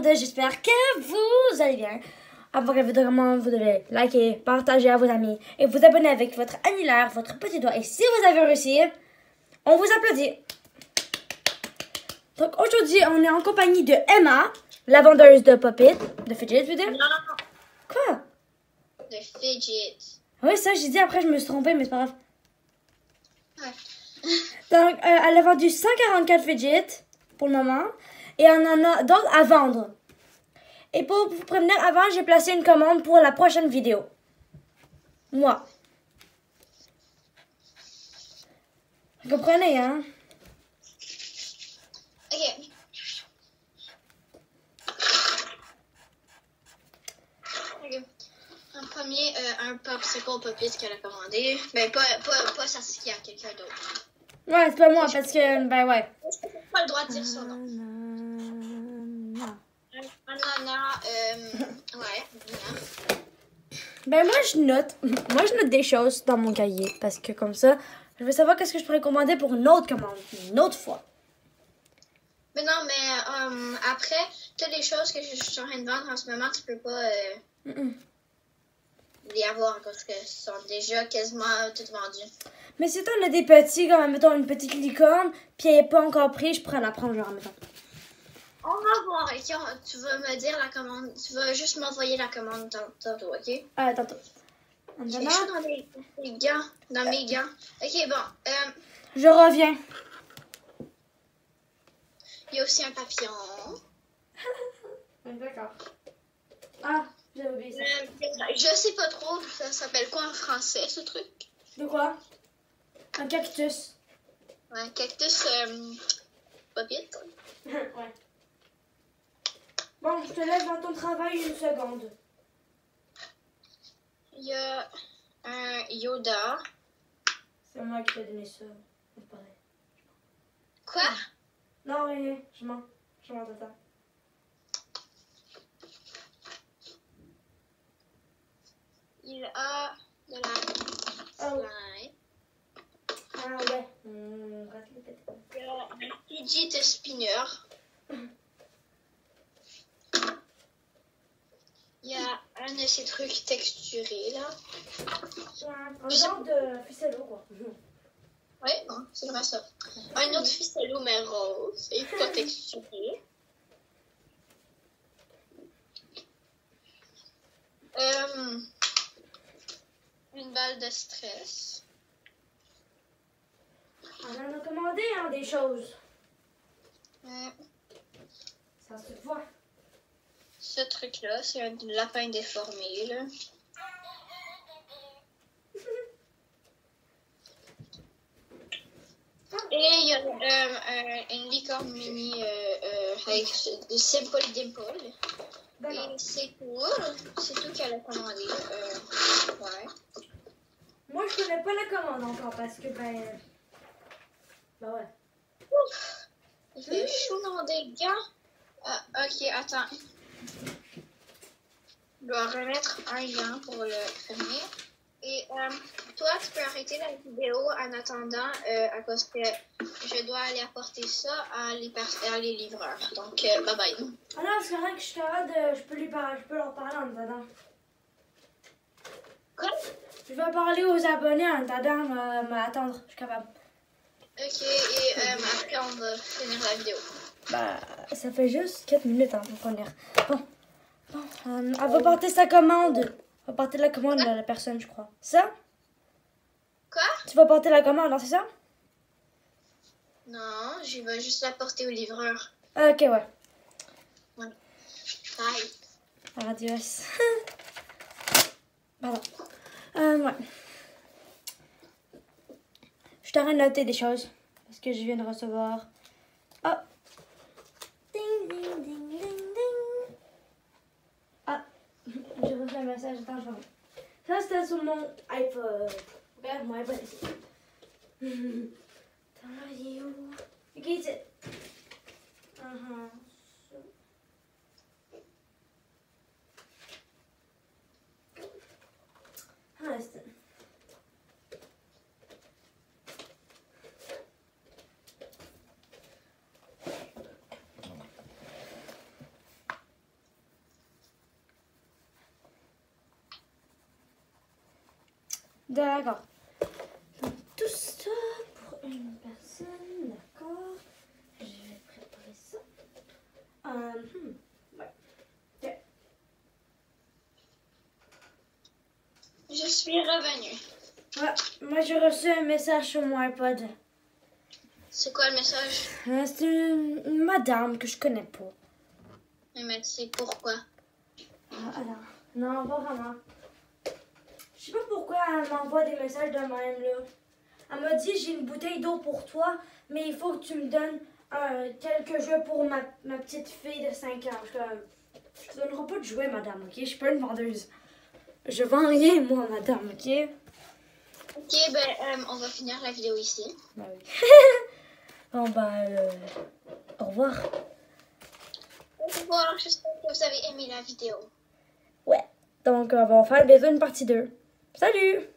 monde, j'espère que vous allez bien. Avant que la vidéo commence, vous devez liker, partager à vos amis et vous abonner avec votre annulaire, votre petit doigt. Et si vous avez réussi, on vous applaudit. Donc aujourd'hui, on est en compagnie de Emma, la vendeuse de pop-it, de fidget, tu veux dire? Non. Quoi? De fidget. Oui, ça, j'ai dit après, je me suis trompée, mais c'est pas grave. Ouais. Donc, elle a vendu 144 fidgets pour le moment et on en a d'autres à vendre. Et pour vous prévenir, avant, j'ai placé une commande pour la prochaine vidéo. Moi. Vous comprenez, hein? Ok. En premier, un popsicle pop-it qu'elle a commandé. Ben, pas Saskia, quelqu'un d'autre. Ouais, c'est pas moi, parce que, ben ouais. Je n'ai pas le droit de dire son nom. Ananas, ouais. Ben moi, je note. Moi, je note des choses dans mon cahier, parce que comme ça, je veux savoir qu'est-ce que je pourrais commander pour une autre commande, une autre fois. Mais non, mais après, toutes les choses que je suis en train de vendre en ce moment, tu peux pas les avoir parce qu'elles sont déjà quasiment toutes vendues. Mais si t'en as des petits, comme mettons une petite licorne, puis elle n'est pas encore prise, je pourrais la prendre, genre, mettons. On va voir, ok? Tu vas me dire la commande, tu vas juste m'envoyer la commande tantôt, ok? Tantôt. J'ai chaud dans les gants, dans mes gants. Ok, bon, je reviens. il y a aussi un papillon. D'accord. Ah, j'ai oublié ça. Je sais pas trop, ça s'appelle quoi en français, ce truc? De quoi? Un cactus. Ouais, un cactus pop-it. Ouais. Bon, je te laisse dans ton travail une seconde. Il y a un Yoda. C'est moi qui t'ai donné ça. C'est pareil. Quoi? Non, rien. Je mens de ça. Il a de la slime. Ah ouais. Il y a un fidget spinner. Il y a un de ces trucs texturés là. Un genre de ficello quoi. Ouais, non, c'est vraiment ça. Un autre ficello mais rose et pas texturé. Une balle de stress. On en a commandé hein, des choses. Ouais. Ça se voit. Ce truc-là, c'est un lapin déformé, là. Et il y a une licorne mini avec de Simple Dimple. Et c'est cool. C'est tout qu'elle a commandé. Ouais. Moi, je connais pas la commande encore parce que, ben ouais. Ouf. Il fait chaud dans des gants. Ok, attends. Je dois remettre un gant pour le premier. Et toi, tu peux arrêter la vidéo en attendant à cause que je dois aller apporter ça à les livreurs. Donc, bye bye. Ah non, c'est vrai que je suis capable de... Je peux leur parler en attendant. Quoi? Je vais parler aux abonnés en attendant, m'attendre. Je suis capable. Ok, et après, on va finir la vidéo. Bah, ça fait juste 4 minutes hein, pour finir. Bon, elle va porter sa commande. Elle va porter la commande à la personne, je crois. Ça? Quoi? Tu vas porter la commande, non, c'est ça? Non, je vais juste la porter au livreur. Ok, ouais. Ouais. Bye. Adios. Pardon. Ouais. Je t'arrête de noter des choses. Parce que je viens de recevoir... Oh! Ding, ding, ding, ding, ding. Ah! J'ai reçu un message. Attends, je vais... Ça, c'était sur mon iPod. Regarde mon iPod ici. Attends, il est où? Ok, ici. C'était... D'accord. Donc, tout ça pour une personne, d'accord. Je vais préparer ça. Ouais. Ok. Je suis revenue. Ouais, moi j'ai reçu un message sur mon iPod. C'est quoi le message? C'est une madame que je connais pas. Mais tu sais pourquoi? Alors, non, pas vraiment. Je sais pas pourquoi elle m'envoie des messages de même, là. Elle m'a dit, j'ai une bouteille d'eau pour toi, mais il faut que tu me donnes quelques jouets pour ma petite fille de 5 ans. Je te donnerai pas de jouets, madame, ok? Je suis pas une vendeuse. Je vends rien, moi, madame, ok? Ok, on va finir la vidéo ici. Bah oui. Bon, au revoir. Au revoir, j'espère que vous avez aimé la vidéo. Ouais. Donc, on va faire bientôt une partie 2. Salut!